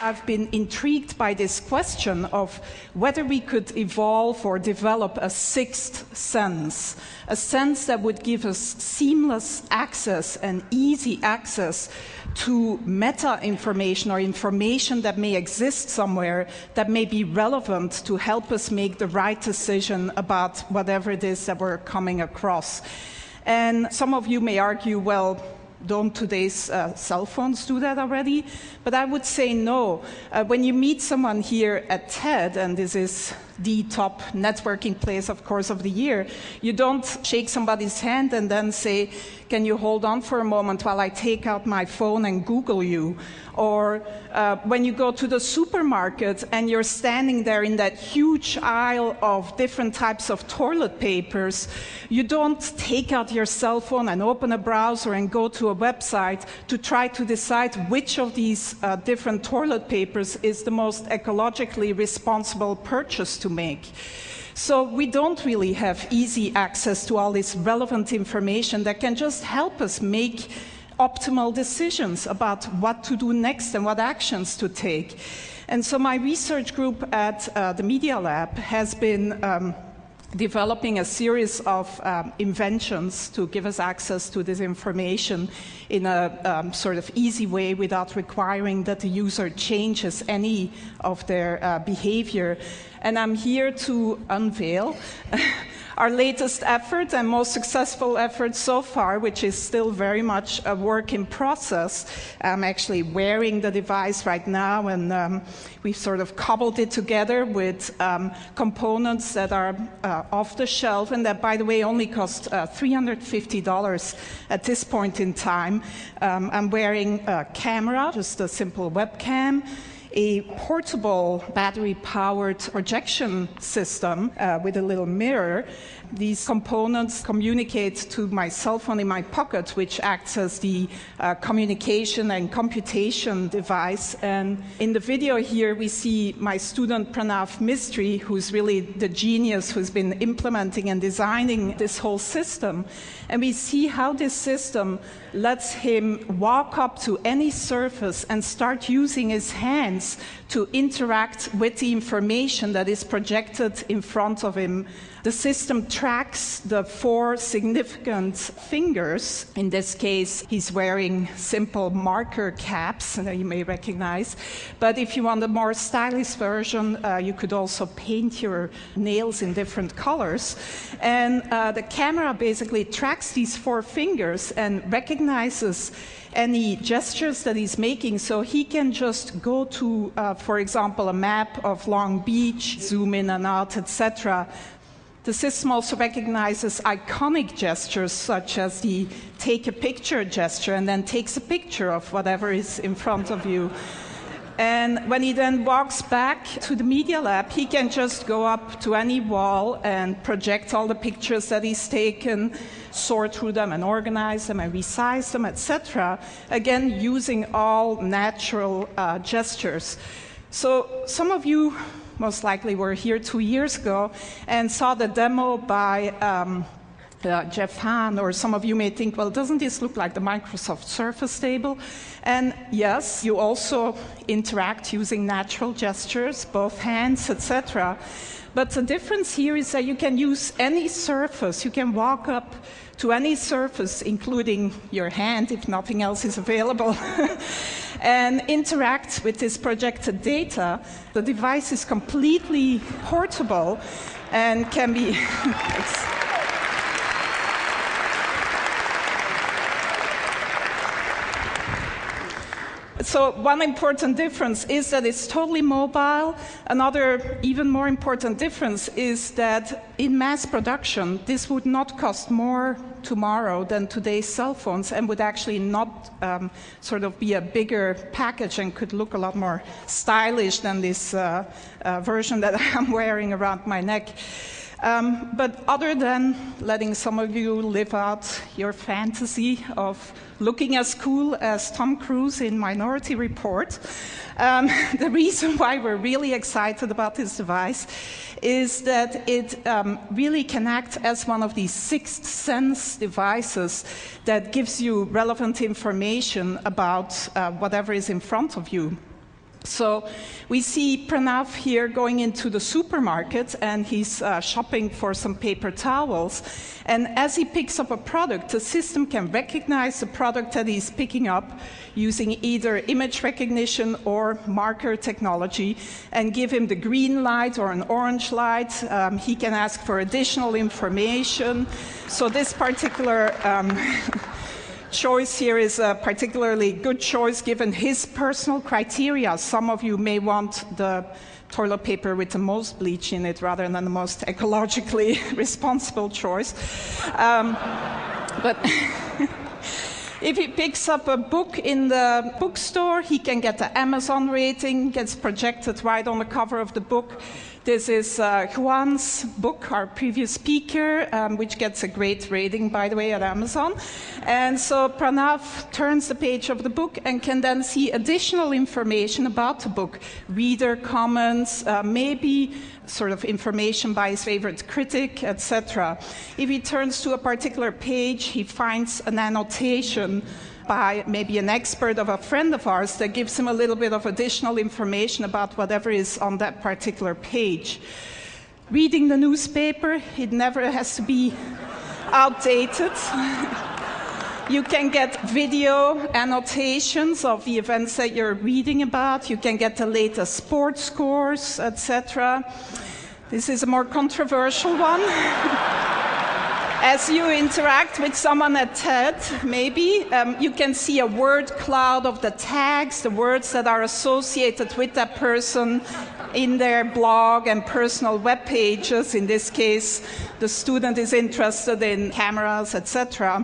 I've been intrigued by this question of whether we could evolve or develop a sixth sense, a sense that would give us seamless access and easy access to meta information or information that may exist somewhere that may be relevant to help us make the right decision about whatever it is that we're coming across. And some of you may argue, well, don't today's cell phones do that already? But I would say no. When you meet someone here at TED, and this is the top networking place, of course, of the year, you don't shake somebody's hand and then say, can you hold on for a moment while I take out my phone and Google you? Or when you go to the supermarket and you're standing there in that huge aisle of different types of toilet papers, you don't take out your cell phone and open a browser and go to a website to try to decide which of these different toilet papers is the most ecologically responsible purchase to make. So we don't really have easy access to all this relevant information that can just help us make optimal decisions about what to do next and what actions to take. And so my research group at the Media Lab has been developing a series of inventions to give us access to this information in a sort of easy way without requiring that the user changes any of their behavior. And I'm here to unveil our latest effort and most successful effort so far, which is still very much a work in process. I'm actually wearing the device right now, and we've sort of cobbled it together with components that are off the shelf, and that, by the way, only cost $350 at this point in time. I'm wearing a camera, just a simple webcam, a portable battery-powered projection system with a little mirror. These components communicate to my cell phone in my pocket, which acts as the communication and computation device. And in the video here, we see my student Pranav Mistry, who's really the genius who's been implementing and designing this whole system. And we see how this system lets him walk up to any surface and start using his hands to interact with the information that is projected in front of him. The system tracks the 4 significant fingers. In this case, he's wearing simple marker caps that you may recognize. But if you want a more stylish version, you could also paint your nails in different colors. And the camera basically tracks these 4 fingers and recognizes any gestures that he's making, so he can just go to, for example, a map of Long Beach, zoom in and out, etc. The system also recognizes iconic gestures, such as the take a picture gesture, and then takes a picture of whatever is in front of you. And when he then walks back to the Media Lab, he can just go up to any wall and project all the pictures that he's taken, sort through them and organize them and resize them, etc. Again, using all natural gestures. So some of you most likely were here 2 years ago and saw the demo by Jeff Hahn, or some of you may think, well, doesn't this look like the Microsoft Surface table? And yes, you also interact using natural gestures, both hands, etc. But the difference here is that you can use any surface. You can walk up to any surface, including your hand, if nothing else is available, and interact with this projected data. The device is completely portable and can be... So one important difference is that it's totally mobile. Another even more important difference is that in mass production, this would not cost more tomorrow than today's cell phones, and would actually not sort of be a bigger package and could look a lot more stylish than this version that I'm wearing around my neck. But other than letting some of you live out your fantasy of looking as cool as Tom Cruise in Minority Report, the reason why we're really excited about this device is that it really can act as one of these sixth sense devices that gives you relevant information about whatever is in front of you. So we see Pranav here going into the supermarket, and he's shopping for some paper towels. And as he picks up a product, the system can recognize the product that he's picking up using either image recognition or marker technology and give him the green light or an orange light. He can ask for additional information. So this particular choice here is a particularly good choice given his personal criteria. Some of you may want the toilet paper with the most bleach in it rather than the most ecologically responsible choice. But if he picks up a book in the bookstore, he can get the Amazon rating, gets projected right on the cover of the book. This is Juan's book, our previous speaker, which gets a great rating, by the way, at Amazon. And so Pranav turns the page of the book and can then see additional information about the book, reader comments, maybe sort of information by his favorite critic, etc. If he turns to a particular page, he finds an annotation by maybe an expert of a friend of ours that gives him a little bit of additional information about whatever is on that particular page. Reading the newspaper, it never has to be outdated. You can get video annotations of the events that you're reading about. You can get the latest sports scores, etc. This is a more controversial one. As you interact with someone at TED, maybe, you can see a word cloud of the tags, the words that are associated with that person in their blog and personal web pages. In this case, the student is interested in cameras, etc.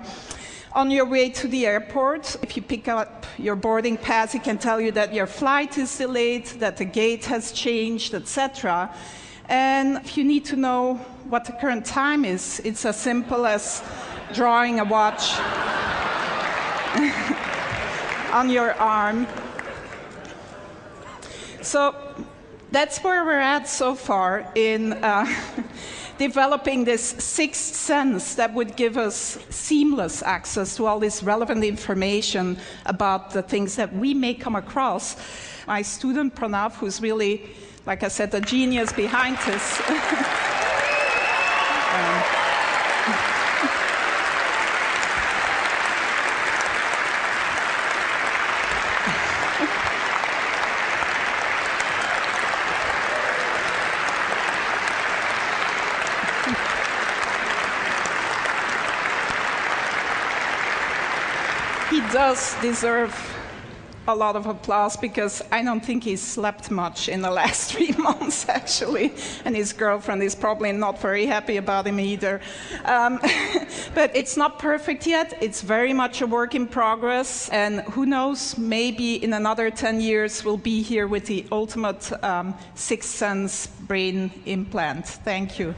On your way to the airport, if you pick up your boarding pass, it can tell you that your flight is delayed, that the gate has changed, etc. And if you need to know what the current time is, it's as simple as drawing a watch on your arm. So that's where we're at so far in developing this sixth sense that would give us seamless access to all this relevant information about the things that we may come across. My student Pranav, who's really, like I said, the genius behind this. He does deserve a lot of applause because I don't think he's slept much in the last 3 months, actually. And his girlfriend is probably not very happy about him either. But it's not perfect yet. It's very much a work in progress. And who knows, maybe in another 10 years, we'll be here with the ultimate sixth sense brain implant. Thank you.